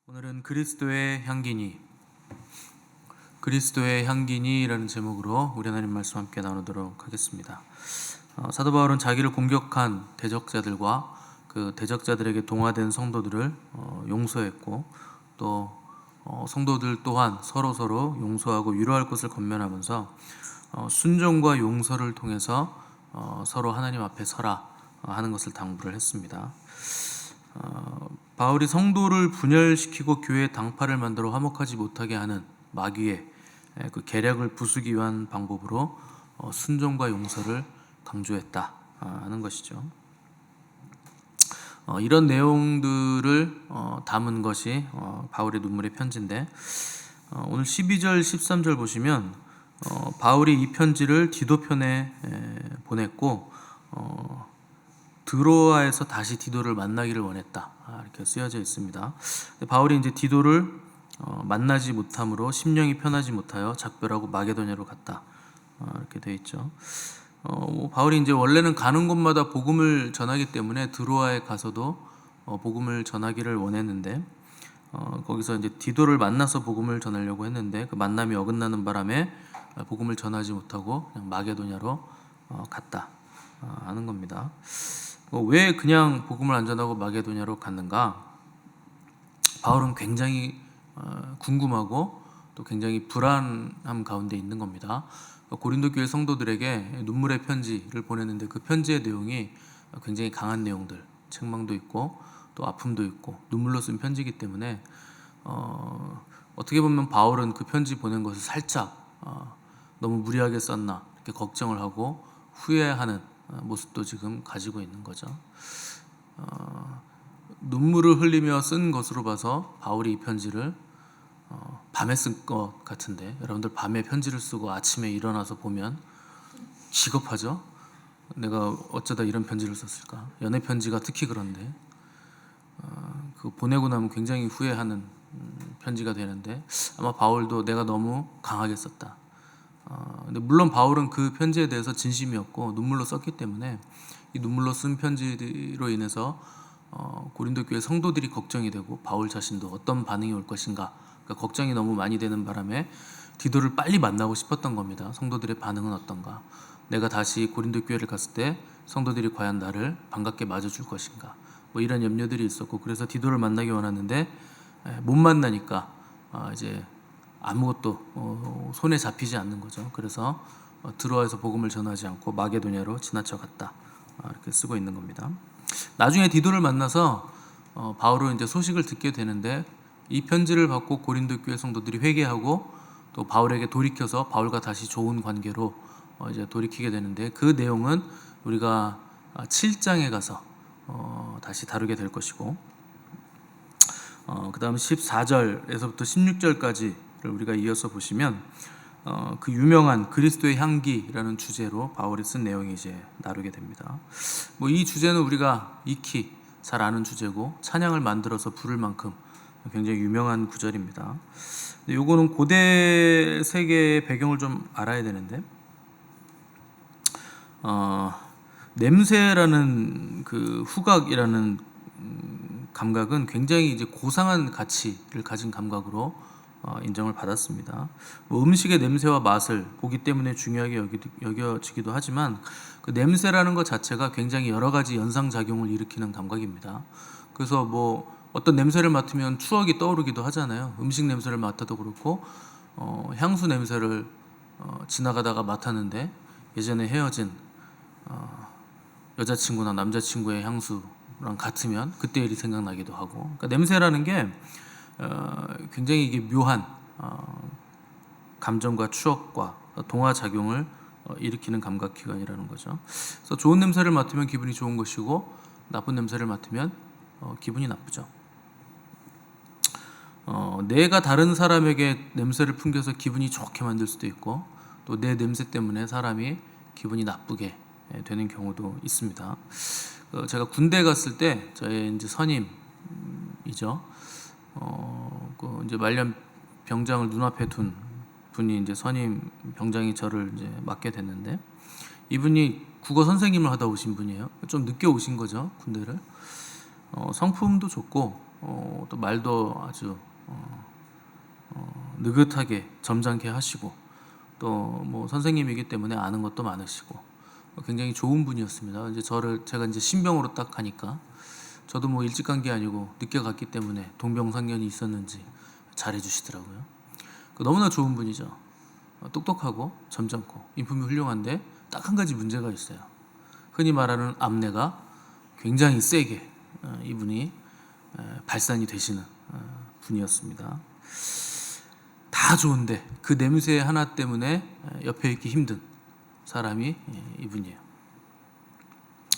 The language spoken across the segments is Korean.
오늘은 그리스도의 향기니라는 제목으로 우리 하나님 말씀 함께 나누도록 하겠습니다. 사도 바울은 자기를 공격한 대적자들과 그 대적자들에게 동화된 성도들을 용서했고, 또 성도들 또한 서로 용서하고 위로할 것을 권면하면서 순종과 용서를 통해서 서로 하나님 앞에 서라 하는 것을 당부를 했습니다. 바울이 성도를 분열시키고 교회의 당파를 만들어 화목하지 못하게 하는 마귀의 그 계략을 부수기 위한 방법으로 순종과 용서를 강조했다 하는 것이죠. 이런 내용들을 담은 것이 바울의 눈물의 편지인데, 오늘 12절 13절 보시면 바울이 이 편지를 디도편에 보냈고 드로아에서 다시 디도를 만나기를 원했다 이렇게 쓰여져 있습니다. 바울이 이제 디도를 만나지 못함으로 심령이 편하지 못하여 작별하고 마게도냐로 갔다 이렇게 되어 있죠. 바울이 이제 원래는 가는 곳마다 복음을 전하기 때문에 드로아에 가서도 복음을 전하기를 원했는데, 거기서 이제 디도를 만나서 복음을 전하려고 했는데 그 만남이 어긋나는 바람에 복음을 전하지 못하고 그냥 마게도냐로 갔다 하는 겁니다. 왜 그냥 복음을 안 전하고 마게도냐로 갔는가? 바울은 굉장히 궁금하고 또 굉장히 불안함 가운데 있는 겁니다. 고린도 교회 성도들에게 눈물의 편지를 보냈는데 그 편지의 내용이 굉장히 강한 내용들, 책망도 있고 또 아픔도 있고 눈물로 쓴 편지이기 때문에 어떻게 보면 바울은 그 편지 보낸 것을 살짝 너무 무리하게 썼나 이렇게 걱정을 하고 후회하는 모습도 지금 가지고 있는 거죠. 눈물을 흘리며 쓴 것으로 봐서 바울이 이 편지를 밤에 쓴 것 같은데, 여러분들 밤에 편지를 쓰고 아침에 일어나서 보면 기겁하죠? 내가 어쩌다 이런 편지를 썼을까? 연애 편지가 특히 그런데 그 보내고 나면 굉장히 후회하는 편지가 되는데, 아마 바울도 내가 너무 강하게 썼다. 근데 물론 바울은 그 편지에 대해서 진심이었고 눈물로 썼기 때문에 이 눈물로 쓴 편지로 인해서 고린도 교회 성도들이 걱정이 되고 바울 자신도 어떤 반응이 올 것인가, 그러니까 걱정이 너무 많이 되는 바람에 디도를 빨리 만나고 싶었던 겁니다. 성도들의 반응은 어떤가, 내가 다시 고린도 교회를 갔을 때 성도들이 과연 나를 반갑게 맞아줄 것인가, 뭐 이런 염려들이 있었고, 그래서 디도를 만나기 원하는데 못 만나니까 이제 아무것도 손에 잡히지 않는 거죠. 그래서 드로아에서 복음을 전하지 않고 마게도냐로 지나쳐 갔다 이렇게 쓰고 있는 겁니다. 나중에 디도를 만나서 바울은 이제 소식을 듣게 되는데, 이 편지를 받고 고린도 교회 성도들이 회개하고 또 바울에게 돌이켜서 바울과 다시 좋은 관계로 이제 돌이키게 되는데, 그 내용은 우리가 7장에 가서 다시 다루게 될 것이고, 그 다음 14절에서부터 16절까지 우리가 이어서 보시면 그 유명한 그리스도의 향기라는 주제로 바울이 쓴 내용이 이제 나누게 됩니다. 뭐 이 주제는 우리가 익히 잘 아는 주제고 찬양을 만들어서 부를 만큼 굉장히 유명한 구절입니다. 근데 요거는 고대 세계의 배경을 좀 알아야 되는데, 냄새라는 그 후각이라는 감각은 굉장히 이제 고상한 가치를 가진 감각으로 인정을 받았습니다. 음식의 냄새와 맛을 보기 때문에 중요하게 여겨지기도 하지만, 그 냄새라는 것 자체가 굉장히 여러 가지 연상작용을 일으키는 감각입니다. 그래서 뭐 어떤 냄새를 맡으면 추억이 떠오르기도 하잖아요. 음식 냄새를 맡아도 그렇고, 향수 냄새를 지나가다가 맡았는데 예전에 헤어진 여자친구나 남자친구의 향수랑 같으면 그때 일이 생각나기도 하고, 그러니까 냄새라는 게 굉장히 이게 묘한 감정과 추억과 동화 작용을 일으키는 감각 기관이라는 거죠. 그래서 좋은 냄새를 맡으면 기분이 좋은 것이고, 나쁜 냄새를 맡으면 기분이 나쁘죠. 내가 다른 사람에게 냄새를 풍겨서 기분이 좋게 만들 수도 있고, 또 내 냄새 때문에 사람이 기분이 나쁘게 되는 경우도 있습니다. 제가 군대 갔을 때 저의 이제 선임이죠. 그 이제 말년 병장을 눈앞에 둔 분이 이제 선임 병장이 저를 이제 맡게 됐는데, 이분이 국어 선생님을 하다 오신 분이에요. 좀 늦게 오신 거죠, 군대를. 성품도 좋고 또 말도 아주 느긋하게 점잖게 하시고 또 뭐 선생님이기 때문에 아는 것도 많으시고 굉장히 좋은 분이었습니다. 이제 제가 이제 신병으로 딱 가니까 저도 뭐 일찍 간 게 아니고 늦게 갔기 때문에 동병상련이 있었는지 잘해주시더라고요. 너무나 좋은 분이죠. 똑똑하고 점잖고 인품이 훌륭한데 딱 한 가지 문제가 있어요. 흔히 말하는 암내가 굉장히 세게 이분이 발산이 되시는 분이었습니다. 다 좋은데 그 냄새 하나 때문에 옆에 있기 힘든 사람이 이분이에요.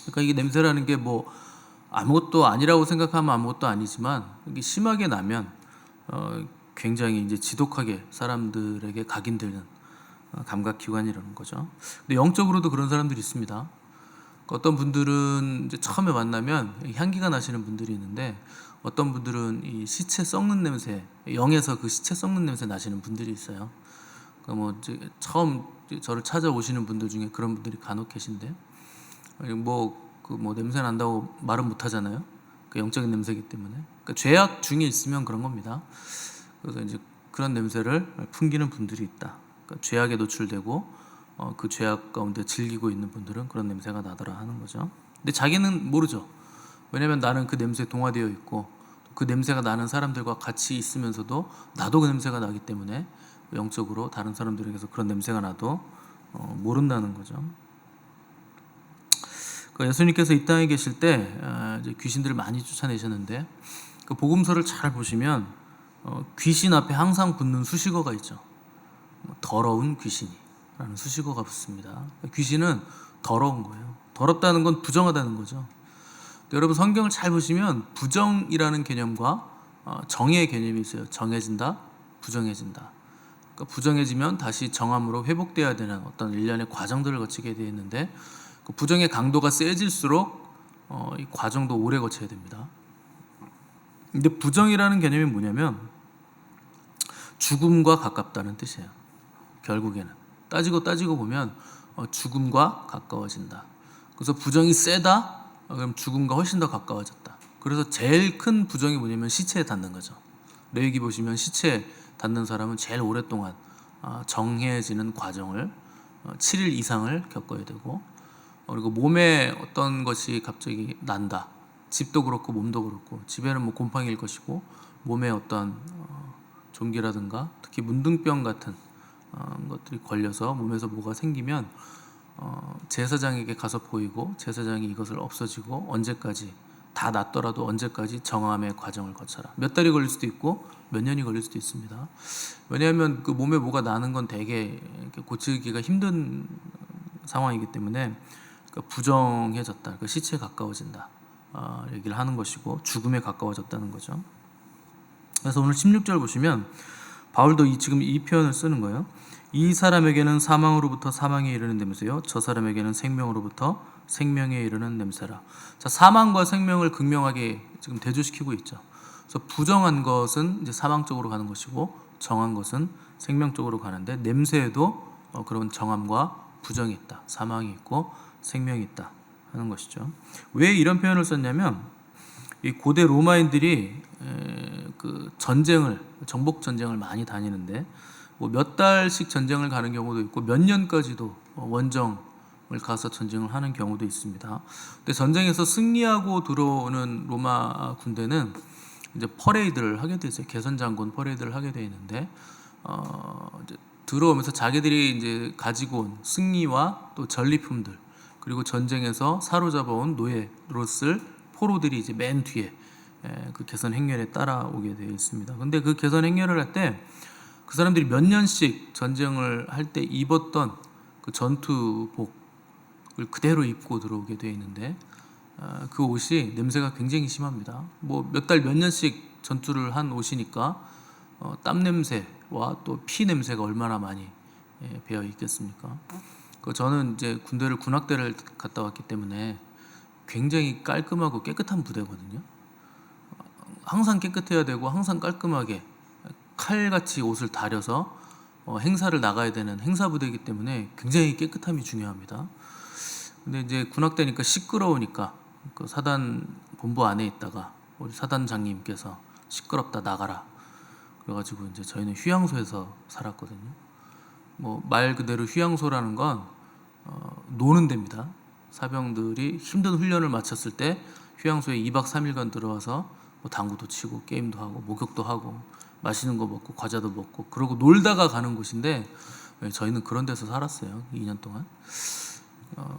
그러니까 이게 냄새라는 게 뭐 아무것도 아니라고 생각하면 아무것도 아니지만 이게 심하게 나면 굉장히 이제 지독하게 사람들에게 각인되는 감각기관이라는 거죠. 근데 영적으로도 그런 사람들이 있습니다. 어떤 분들은 이제 처음에 만나면 향기가 나시는 분들이 있는데 어떤 분들은 이 시체 썩는 냄새, 영에서 그 시체 썩는 냄새 나시는 분들이 있어요. 그러니까 뭐 이제 처음 저를 찾아오시는 분들 중에 그런 분들이 간혹 계신데 뭐 냄새 난다고 말은 못 하잖아요. 그 영적인 냄새이기 때문에. 그러니까 죄악 중에 있으면 그런 겁니다. 그래서 이제 그런 냄새를 풍기는 분들이 있다. 그러니까 죄악에 노출되고 그 죄악 가운데 즐기고 있는 분들은 그런 냄새가 나더라 하는 거죠. 근데 자기는 모르죠. 왜냐하면 나는 그 냄새에 동화되어 있고 그 냄새가 나는 사람들과 같이 있으면서도 나도 그 냄새가 나기 때문에 영적으로 다른 사람들에게서 그런 냄새가 나도 모른다는 거죠. 예수님께서 이 땅에 계실 때 이제 귀신들을 많이 쫓아내셨는데 그 복음서를 잘 보시면 귀신 앞에 항상 붙는 수식어가 있죠. 더러운 귀신이라는 수식어가 붙습니다. 귀신은 더러운 거예요. 더럽다는 건 부정하다는 거죠. 여러분 성경을 잘 보시면 부정이라는 개념과 정의 개념이 있어요. 정해진다, 부정해진다. 그러니까 부정해지면 다시 정함으로 회복돼야 되는 어떤 일련의 과정들을 거치게 되어 있는데 그 부정의 강도가 세질수록 이 과정도 오래 거쳐야 됩니다. 근데 부정이라는 개념이 뭐냐면 죽음과 가깝다는 뜻이에요. 결국에는 따지고 보면 죽음과 가까워진다. 그래서 부정이 세다? 그럼 죽음과 훨씬 더 가까워졌다. 그래서 제일 큰 부정이 뭐냐면 시체에 닿는 거죠. 레위기 보시면 시체에 닿는 사람은 제일 오랫동안 정해지는 과정을 7일 이상을 겪어야 되고 그리고 몸에 어떤 것이 갑자기 난다. 집도 그렇고 몸도 그렇고 집에는 뭐 곰팡이일 것이고 몸에 어떤 종기라든가 특히 문둥병 같은 것들이 걸려서 몸에서 뭐가 생기면 제사장에게 가서 보이고 제사장이 이것을 없어지고 언제까지 다 낫더라도 언제까지 정함의 과정을 거쳐라. 몇 달이 걸릴 수도 있고 몇 년이 걸릴 수도 있습니다. 왜냐하면 그 몸에 뭐가 나는 건 되게 고치기가 힘든 상황이기 때문에 부정해졌다. 그러니까 시체에 가까워진다. 얘기를 하는 것이고 죽음에 가까워졌다는 거죠. 그래서 오늘 16절 보시면 바울도 지금 이 표현을 쓰는 거예요. 이 사람에게는 사망으로부터 사망에 이르는 냄새요 저 사람에게는 생명으로부터 생명에 이르는 냄새라. 자, 사망과 생명을 극명하게 지금 대조시키고 있죠. 그래서 부정한 것은 이제 사망 쪽으로 가는 것이고 정한 것은 생명 쪽으로 가는데 냄새에도 그런 정함과 부정이 있다. 사망이 있고 생명이 있다 하는 것이죠. 왜 이런 표현을 썼냐면 이 고대 로마인들이 그 정복 전쟁을 많이 다니는데 뭐 몇 달씩 전쟁을 가는 경우도 있고 몇 년까지도 원정을 가서 전쟁을 하는 경우도 있습니다. 근데 전쟁에서 승리하고 들어오는 로마 군대는 이제 퍼레이드를 하게 돼 있어요. 개선장군 퍼레이드를 하게 돼 있는데 이제 들어오면서 자기들이 이제 가지고 온 승리와 또 전리품들 그리고 전쟁에서 사로잡아온 노예로 쓸 포로들이 이제 맨 뒤에 그 개선 행렬에 따라오게 되어 있습니다. 근데 그 개선 행렬을 할 때 그 사람들이 몇 년씩 전쟁을 할 때 입었던 그 전투복을 그대로 입고 들어오게 되어 있는데 그 옷이 냄새가 굉장히 심합니다. 뭐 몇 달 몇 년씩 전투를 한 옷이니까 땀 냄새와 또 피 냄새가 얼마나 많이 배어 있겠습니까? 저는 이제 군악대를 갔다 왔기 때문에 굉장히 깔끔하고 깨끗한 부대거든요. 항상 깨끗해야 되고 항상 깔끔하게 칼같이 옷을 다려서 행사를 나가야 되는 행사부대이기 때문에 굉장히 깨끗함이 중요합니다. 근데 이제 군악대니까 시끄러우니까 그 사단 본부 안에 있다가 우리 사단장님께서 시끄럽다 나가라. 그래가지고 이제 저희는 휴양소에서 살았거든요. 뭐 말 그대로 휴양소라는 건 노는 데입니다. 사병들이 힘든 훈련을 마쳤을 때 휴양소에 2박 3일간 들어와서 뭐 당구도 치고 게임도 하고 목욕도 하고 맛있는 거 먹고 과자도 먹고 그러고 놀다가 가는 곳인데 저희는 그런 데서 살았어요. 2년 동안.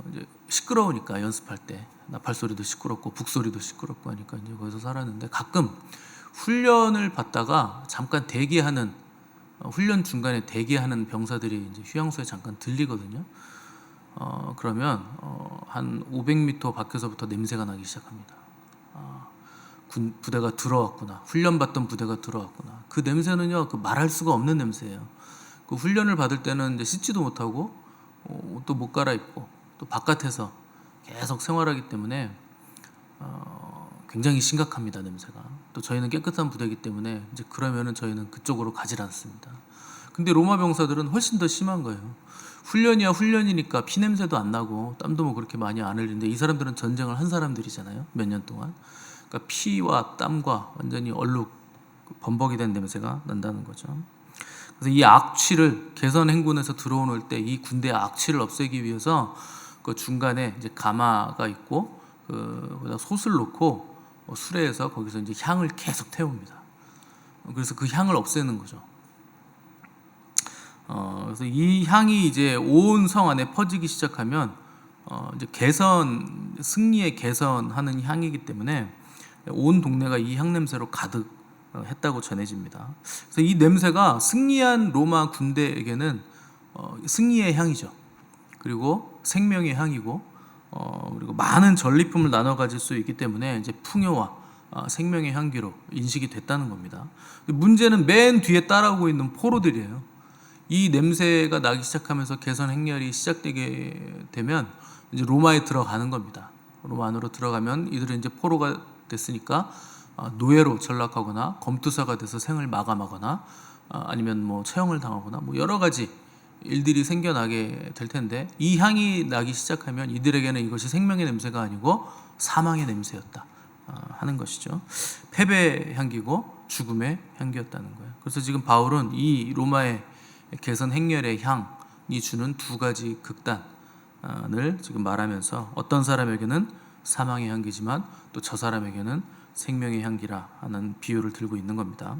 이제 시끄러우니까 연습할 때 나팔 소리도 시끄럽고 북 소리도 시끄럽고 하니까 이제 거기서 살았는데 가끔 훈련을 받다가 잠깐 대기하는 훈련 중간에 대기하는 병사들이 이제 휴양소에 잠깐 들리거든요. 그러면 한 500m 밖에서부터 냄새가 나기 시작합니다. 부대가 들어왔구나. 훈련받던 부대가 들어왔구나. 그 냄새는요, 그 말할 수가 없는 냄새예요. 그 훈련을 받을 때는 이제 씻지도 못하고 옷도 못 갈아입고 또 바깥에서 계속 생활하기 때문에 굉장히 심각합니다, 냄새가. 또 저희는 깨끗한 부대이기 때문에 이제 그러면은 저희는 그쪽으로 가질 않습니다. 근데 로마 병사들은 훨씬 더 심한 거예요. 훈련이야 훈련이니까 피 냄새도 안 나고 땀도 뭐 그렇게 많이 안 흘리는데 이 사람들은 전쟁을 한 사람들이잖아요, 몇 년 동안. 그러니까 피와 땀과 완전히 얼룩 범벅이 된 냄새가 난다는 거죠. 그래서 이 악취를 개선 행군에서 들어올 때 이 군대의 악취를 없애기 위해서 그 중간에 이제 가마가 있고 거기다 솥을 놓고 수레에서 거기서 이제 향을 계속 태웁니다. 그래서 그 향을 없애는 거죠. 그래서 이 향이 이제 온 성 안에 퍼지기 시작하면 이제 승리의 개선하는 향이기 때문에 온 동네가 이 향 냄새로 가득 했다고 전해집니다. 그래서 이 냄새가 승리한 로마 군대에게는 승리의 향이죠. 그리고 생명의 향이고 그리고 많은 전리품을 나눠 가질 수 있기 때문에 이제 풍요와 생명의 향기로 인식이 됐다는 겁니다. 문제는 맨 뒤에 따라오고 있는 포로들이에요. 이 냄새가 나기 시작하면서 개선 행렬이 시작되게 되면 이제 로마에 들어가는 겁니다. 로마 안으로 들어가면 이들은 이제 포로가 됐으니까 노예로 전락하거나 검투사가 돼서 생을 마감하거나 아니면 뭐 처형을 당하거나 뭐 여러 가지 일들이 생겨나게 될 텐데 이 향이 나기 시작하면 이들에게는 이것이 생명의 냄새가 아니고 사망의 냄새였다 하는 것이죠. 패배의 향기고 죽음의 향기였다는 거예요. 그래서 지금 바울은 이 로마의 개선 행렬의 향이 주는 두 가지 극단을 지금 말하면서 어떤 사람에게는 사망의 향기지만 또 저 사람에게는 생명의 향기라 하는 비유를 들고 있는 겁니다.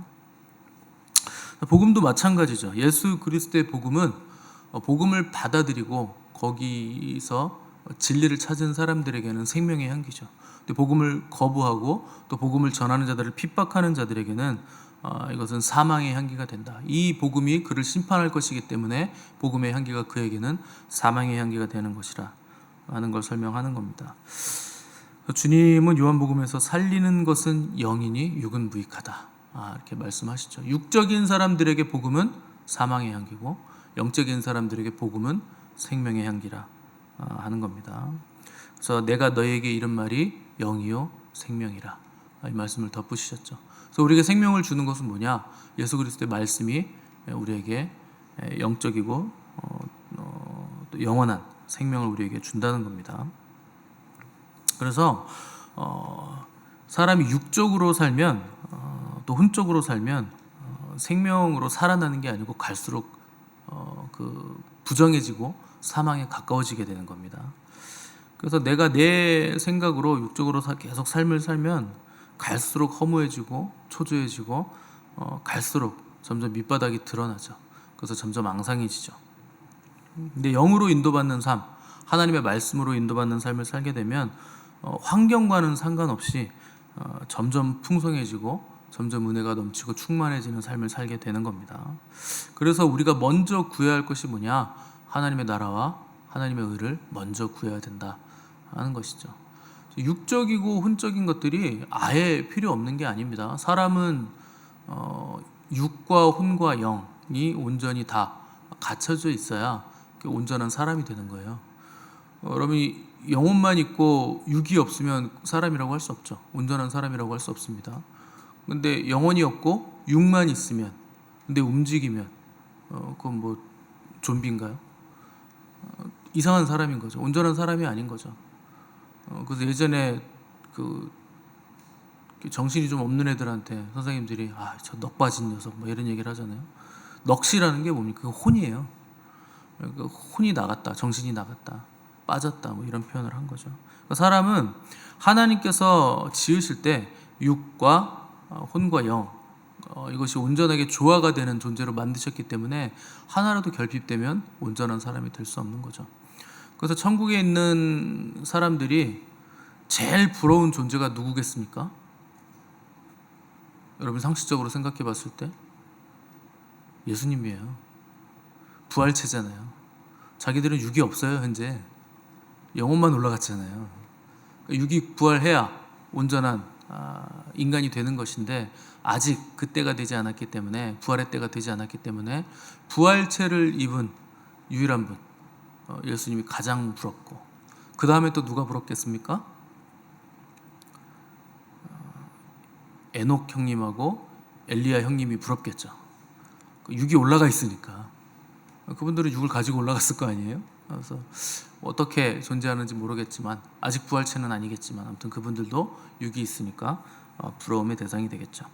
복음도 마찬가지죠. 예수 그리스도의 복음은 복음을 받아들이고 거기서 진리를 찾은 사람들에게는 생명의 향기죠. 근데 복음을 거부하고 또 복음을 전하는 자들을 핍박하는 자들에게는 이것은 사망의 향기가 된다. 이 복음이 그를 심판할 것이기 때문에 복음의 향기가 그에게는 사망의 향기가 되는 것이라 하는 걸 설명하는 겁니다. 주님은 요한복음에서 살리는 것은 영이니 육은 무익하다 이렇게 말씀하시죠. 육적인 사람들에게 복음은 사망의 향기고 영적인 사람들에게 복음은 생명의 향기라 하는 겁니다. 그래서 내가 너희에게 이른 말이 영이요 생명이라 이 말씀을 덧붙이셨죠. 그래서 우리에게 생명을 주는 것은 뭐냐? 예수 그리스도의 말씀이 우리에게 영적이고 또 영원한 생명을 우리에게 준다는 겁니다. 그래서 사람이 육적으로 살면 또 혼적으로 살면 생명으로 살아나는 게 아니고 갈수록 부정해지고 사망에 가까워지게 되는 겁니다. 그래서 내가 내 생각으로 육적으로 계속 삶을 살면 갈수록 허무해지고 초조해지고 갈수록 점점 밑바닥이 드러나죠. 그래서 점점 앙상해지죠. 근데 영으로 인도받는 삶, 하나님의 말씀으로 인도받는 삶을 살게 되면 환경과는 상관없이 점점 풍성해지고 점점 은혜가 넘치고 충만해지는 삶을 살게 되는 겁니다. 그래서 우리가 먼저 구해야 할 것이 뭐냐? 하나님의 나라와 하나님의 의를 먼저 구해야 된다 하는 것이죠. 육적이고 혼적인 것들이 아예 필요 없는 게 아닙니다. 사람은 육과 혼과 영이 온전히 다 갖춰져 있어야 온전한 사람이 되는 거예요. 여러분이 영혼만 있고 육이 없으면 사람이라고 할 수 없죠. 온전한 사람이라고 할 수 없습니다. 근데 영혼이 없고 육만 있으면, 근데 움직이면 그건 뭐 좀비인가요? 이상한 사람인 거죠. 온전한 사람이 아닌 거죠. 그래서 예전에 정신이 좀 없는 애들한테 선생님들이 저 넋 빠진 녀석 뭐 이런 얘기를 하잖아요. 넋이라는 게 뭡니까? 그 혼이에요. 그 혼이 나갔다, 정신이 나갔다, 빠졌다 뭐 이런 표현을 한 거죠. 그러니까 사람은 하나님께서 지으실 때 육과 혼과 영 이것이 온전하게 조화가 되는 존재로 만드셨기 때문에 하나라도 결핍되면 온전한 사람이 될 수 없는 거죠. 그래서 천국에 있는 사람들이 제일 부러운 존재가 누구겠습니까? 여러분 상식적으로 생각해 봤을 때 예수님이에요. 부활체잖아요. 자기들은 육이 없어요. 현재 영혼만 올라갔잖아요. 육이 부활해야 온전한 인간이 되는 것인데 아직 그때가 되지 않았기 때문에, 부활의 때가 되지 않았기 때문에 부활체를 입은 유일한 분 예수님이 가장 부럽고, 그 다음에 또 누가 부럽겠습니까? 에녹 형님하고 엘리야 형님이 부럽겠죠. 육이 올라가 있으니까. 그분들은 육을 가지고 올라갔을 거 아니에요. 그래서 어떻게 존재하는지 모르겠지만, 아직 부활체는 아니겠지만 아무튼 그분들도 육이 있으니까 부러움의 대상이 되겠죠.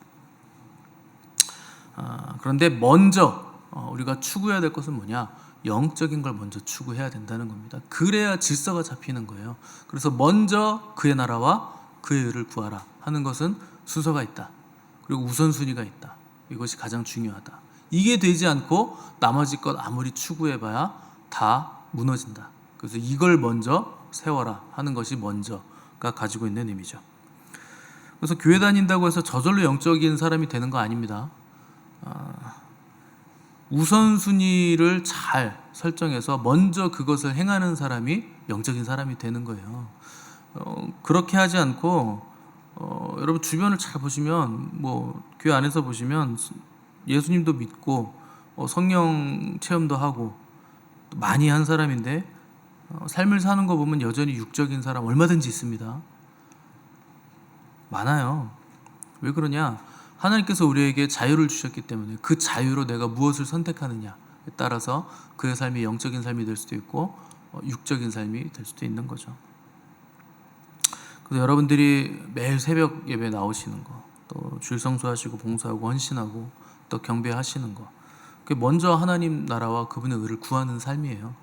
그런데 먼저 우리가 추구해야 될 것은 뭐냐? 영적인 걸 먼저 추구해야 된다는 겁니다. 그래야 질서가 잡히는 거예요. 그래서 먼저 그의 나라와 그의 의를 구하라 하는 것은 순서가 있다. 그리고 우선순위가 있다. 이것이 가장 중요하다. 이게 되지 않고 나머지 것 아무리 추구해봐야 다 무너진다. 그래서 이걸 먼저 세워라 하는 것이 먼저가 가지고 있는 의미죠. 그래서 교회 다닌다고 해서 저절로 영적인 사람이 되는 거 아닙니다. 우선순위를 잘 설정해서 먼저 그것을 행하는 사람이 영적인 사람이 되는 거예요. 그렇게 하지 않고 여러분 주변을 잘 보시면, 뭐 교회 안에서 보시면 예수님도 믿고 성령 체험도 하고 많이 한 사람인데 삶을 사는 거 보면 여전히 육적인 사람 얼마든지 있습니다. 많아요. 왜 그러냐? 하나님께서 우리에게 자유를 주셨기 때문에 그 자유로 내가 무엇을 선택하느냐에 따라서 그의 삶이 영적인 삶이 될 수도 있고 육적인 삶이 될 수도 있는 거죠. 그래서 여러분들이 매일 새벽 예배 나오시는 거, 또 주일 성수하시고 봉사하고 헌신하고 또 경배하시는 거, 그게 먼저 하나님 나라와 그분의 의를 구하는 삶이에요.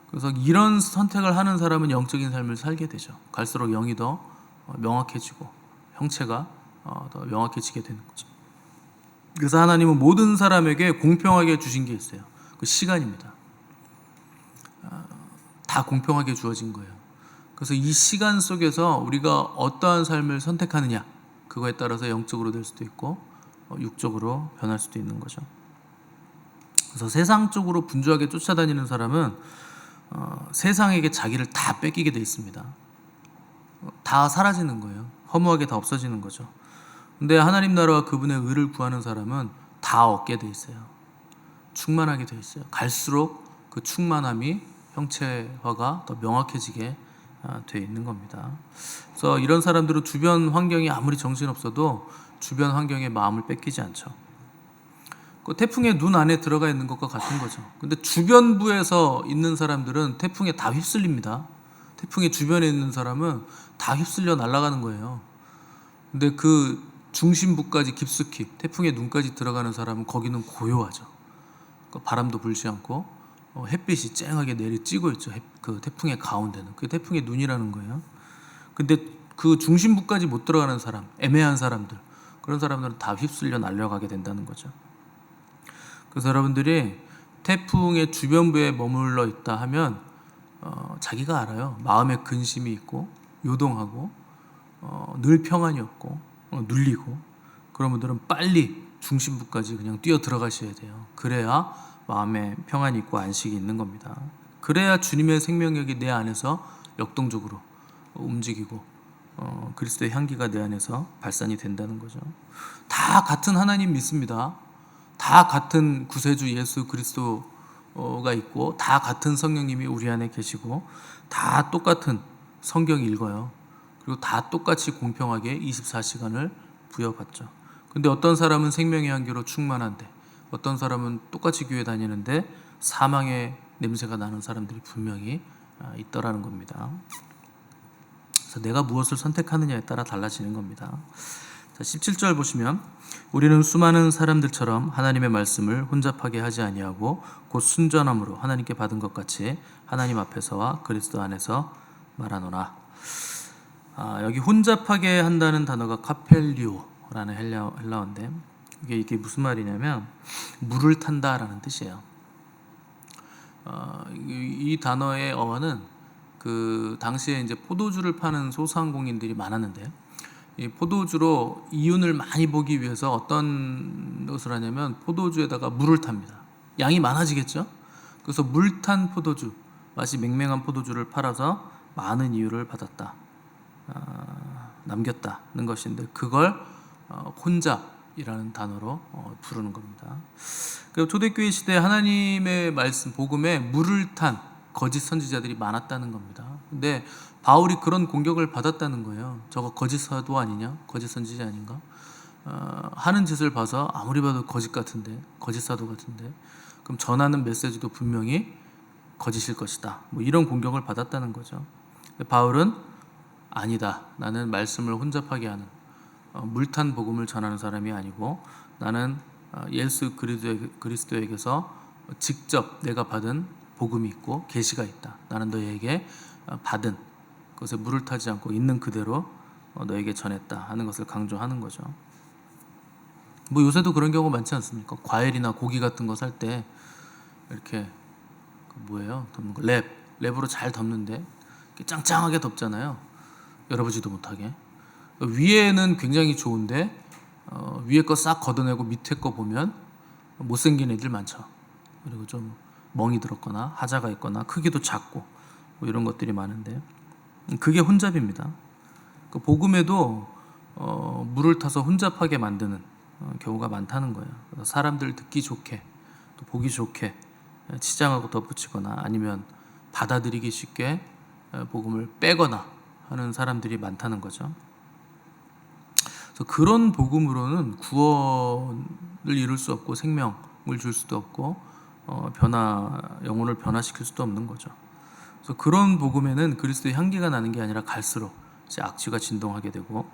그래서 이런 선택을 하는 사람은 영적인 삶을 살게 되죠. 갈수록 영이 더 명확해지고 형체가 더 명확해지게 되는 거죠. 그래서 하나님은 모든 사람에게 공평하게 주신 게 있어요. 그 시간입니다. 다 공평하게 주어진 거예요. 그래서 이 시간 속에서 우리가 어떠한 삶을 선택하느냐, 그거에 따라서 영적으로 될 수도 있고 육적으로 변할 수도 있는 거죠. 그래서 세상 쪽으로 분주하게 쫓아다니는 사람은 세상에게 자기를 다 뺏기게 돼 있습니다. 다 사라지는 거예요. 허무하게 다 없어지는 거죠. 근데 하나님 나라와 그분의 의를 구하는 사람은 다 얻게 돼 있어요. 충만하게 돼 있어요. 갈수록 그 충만함이 형체화가 더 명확해지게 돼 있는 겁니다. 그래서 이런 사람들은 주변 환경이 아무리 정신없어도 주변 환경에 마음을 뺏기지 않죠. 그 태풍의 눈 안에 들어가 있는 것과 같은 거죠. 근데 주변부에서 있는 사람들은 태풍에 다 휩쓸립니다. 태풍의 주변에 있는 사람은 다 휩쓸려 날아가는 거예요. 근데 그 중심부까지 깊숙이 태풍의 눈까지 들어가는 사람은 거기는 고요하죠. 바람도 불지 않고 햇빛이 쨍하게 내리쬐고 있죠. 그 태풍의 가운데는. 그게 태풍의 눈이라는 거예요. 근데 그 중심부까지 못 들어가는 사람, 애매한 사람들, 그런 사람들은 다 휩쓸려 날려가게 된다는 거죠. 그래서 여러분들이 태풍의 주변부에 머물러 있다 하면 자기가 알아요. 마음에 근심이 있고 요동하고 늘 평안이 없고 눌리고, 그런 분들은 빨리 중심부까지 그냥 뛰어 들어가셔야 돼요. 그래야 마음에 평안이 있고 안식이 있는 겁니다. 그래야 주님의 생명력이 내 안에서 역동적으로 움직이고 그리스도의 향기가 내 안에서 발산이 된다는 거죠. 다 같은 하나님 믿습니다. 다 같은 구세주 예수 그리스도가 있고, 다 같은 성령님이 우리 안에 계시고, 다 똑같은 성경 읽어요. 그리고 다 똑같이 공평하게 24시간을 부여받죠. 근데 어떤 사람은 생명의 향기로 충만한데, 어떤 사람은 똑같이 교회 다니는데 사망의 냄새가 나는 사람들이 분명히 있더라는 겁니다. 그래서 내가 무엇을 선택하느냐에 따라 달라지는 겁니다. 자, 17절 보시면 우리는 수많은 사람들처럼 하나님의 말씀을 혼잡하게 하지 아니하고 곧 순전함으로 하나님께 받은 것 같이 하나님 앞에서와 그리스도 안에서 말하노라. 여기 혼잡하게 한다는 단어가 카펠리오라는 헬라어인데 이게 무슨 말이냐면 물을 탄다라는 뜻이에요. 이 단어의 어원은 그 당시에 이제 포도주를 파는 소상공인들이 많았는데 이 포도주로 이윤을 많이 보기 위해서 어떤 것을 하냐면 포도주에다가 물을 탑니다. 양이 많아지겠죠? 그래서 물탄 포도주, 맛이 맹맹한 포도주를 팔아서 많은 이윤을 받았다, 남겼다는 것인데 그걸 혼잡이라는 단어로 부르는 겁니다. 그리고 초대교회 시대 하나님의 말씀 복음에 물을 탄 거짓 선지자들이 많았다는 겁니다. 근데 바울이 그런 공격을 받았다는 거예요. 저거 거짓 사도 아니냐? 거짓 선지자 아닌가? 하는 짓을 봐서 아무리 봐도 거짓 같은데, 거짓 사도 같은데, 그럼 전하는 메시지도 분명히 거짓일 것이다. 뭐 이런 공격을 받았다는 거죠. 바울은 아니다. 나는 말씀을 혼잡하게 하는 물탄 복음을 전하는 사람이 아니고 나는 예수 그리스도에게서 직접 내가 받은 복음이 있고 계시가 있다. 나는 너에게 받은 그것에 물을 타지 않고 있는 그대로 너에게 전했다 하는 것을 강조하는 거죠. 뭐 요새도 그런 경우가 많지 않습니까? 과일이나 고기 같은 거 살 때 이렇게 뭐예요? 덮는 거 랩으로 잘 덮는데 짱짱하게 덮잖아요. 열어보지도 못하게. 위에는 굉장히 좋은데 위에 거 싹 걷어내고 밑에 거 보면 못생긴 애들 많죠. 그리고 좀 멍이 들었거나 하자가 있거나 크기도 작고 뭐 이런 것들이 많은데 그게 혼잡입니다. 그 복음에도 물을 타서 혼잡하게 만드는 경우가 많다는 거예요. 그래서 사람들 듣기 좋게 또 보기 좋게 치장하고 덧붙이거나 아니면 받아들이기 쉽게 복음을 빼거나 하는 사람들이 많다는 거죠. 그래서 그런 복음으로는 구원을 이룰 수 없고 생명을 줄 수도 없고 영혼을 변화시킬 수도 없는 거죠. 그래서 그런 복음에는 그리스도의 향기가 나는 게 아니라 갈수록 이제 악취가 진동하게 되고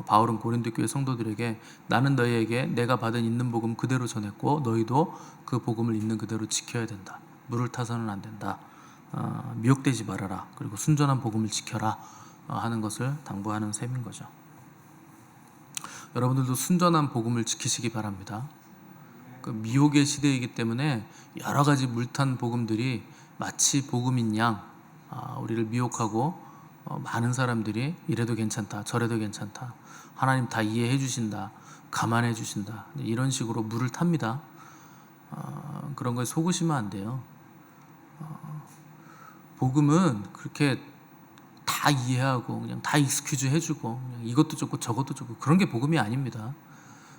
바울은 고린도 교회 성도들에게 나는 너희에게 내가 받은 있는 복음 그대로 전했고 너희도 그 복음을 있는 그대로 지켜야 된다. 물을 타서는 안 된다. 미혹되지 말아라. 그리고 순전한 복음을 지켜라 하는 것을 당부하는 셈인 거죠. 여러분들도 순전한 복음을 지키시기 바랍니다. 그 미혹의 시대이기 때문에 여러 가지 물탄 복음들이 마치 복음인 양 우리를 미혹하고 많은 사람들이 이래도 괜찮다 저래도 괜찮다 하나님 다 이해해 주신다 감안해 주신다 이런 식으로 물을 탑니다. 그런 거에 속으시면 안 돼요. 복음은 그렇게 다 이해하고 그냥 다 익스큐즈 해주고 그냥 이것도 좋고 저것도 좋고 그런 게 복음이 아닙니다.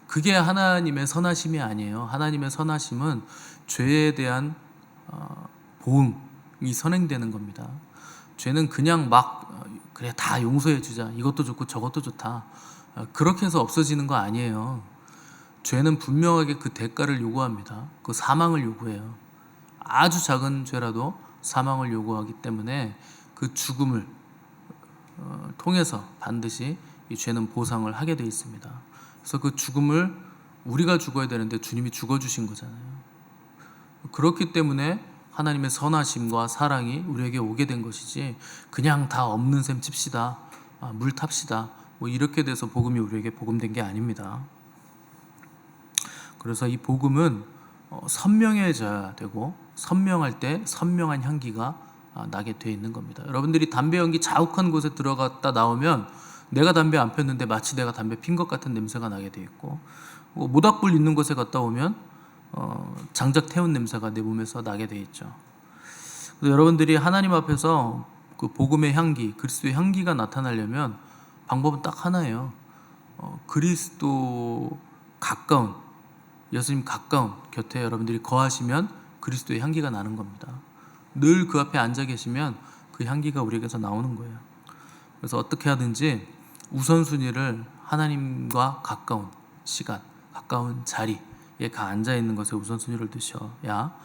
그게 하나님의 선하심이 아니에요. 하나님의 선하심은 죄에 대한 보응이 선행되는 겁니다. 죄는 그냥 막 그래 다 용서해 주자 이것도 좋고 저것도 좋다 그렇게 해서 없어지는 거 아니에요. 죄는 분명하게 그 대가를 요구합니다. 그 사망을 요구해요. 아주 작은 죄라도 사망을 요구하기 때문에 그 죽음을 통해서 반드시 이 죄는 보상을 하게 되어 있습니다. 그래서 그 죽음을 우리가 죽어야 되는데 주님이 죽어주신 거잖아요. 그렇기 때문에 하나님의 선하심과 사랑이 우리에게 오게 된 것이지 그냥 다 없는 셈 칩시다 물 탑시다 뭐 이렇게 돼서 복음이 우리에게 복음된 게 아닙니다. 그래서 이 복음은 선명해져야 되고 선명할 때 선명한 향기가 나게 되어 있는 겁니다. 여러분들이 담배 연기 자욱한 곳에 들어갔다 나오면 내가 담배 안 폈는데 마치 내가 담배 핀 것 같은 냄새가 나게 되어 있고 모닥불 있는 곳에 갔다 오면 장작 태운 냄새가 내 몸에서 나게 되어 있죠. 그래서 여러분들이 하나님 앞에서 그 복음의 향기, 그리스도의 향기가 나타나려면 방법은 딱 하나예요. 그리스도 가까운 예수님 가까운 곁에 여러분들이 거하시면 그리스도의 향기가 나는 겁니다. 늘 그 앞에 앉아 계시면 그 향기가 우리에게서 나오는 거예요. 그래서 어떻게 하든지 우선순위를 하나님과 가까운 시간, 가까운 자리에 가 앉아 있는 것에 우선순위를 두셔야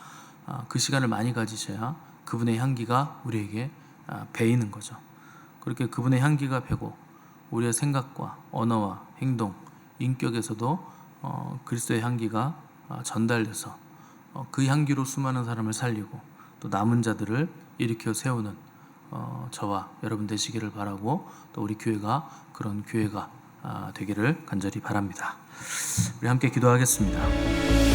그 시간을 많이 가지셔야 그분의 향기가 우리에게 배이는 거죠. 그렇게 그분의 향기가 배고 우리의 생각과 언어와 행동, 인격에서도 그리스도의 향기가 전달돼서 그 향기로 수많은 사람을 살리고 또 남은 자들을 일으켜 세우는 저와 여러분 되시기를 바라고, 또 우리 교회가 그런 교회가 되기를 간절히 바랍니다. 우리 함께 기도하겠습니다.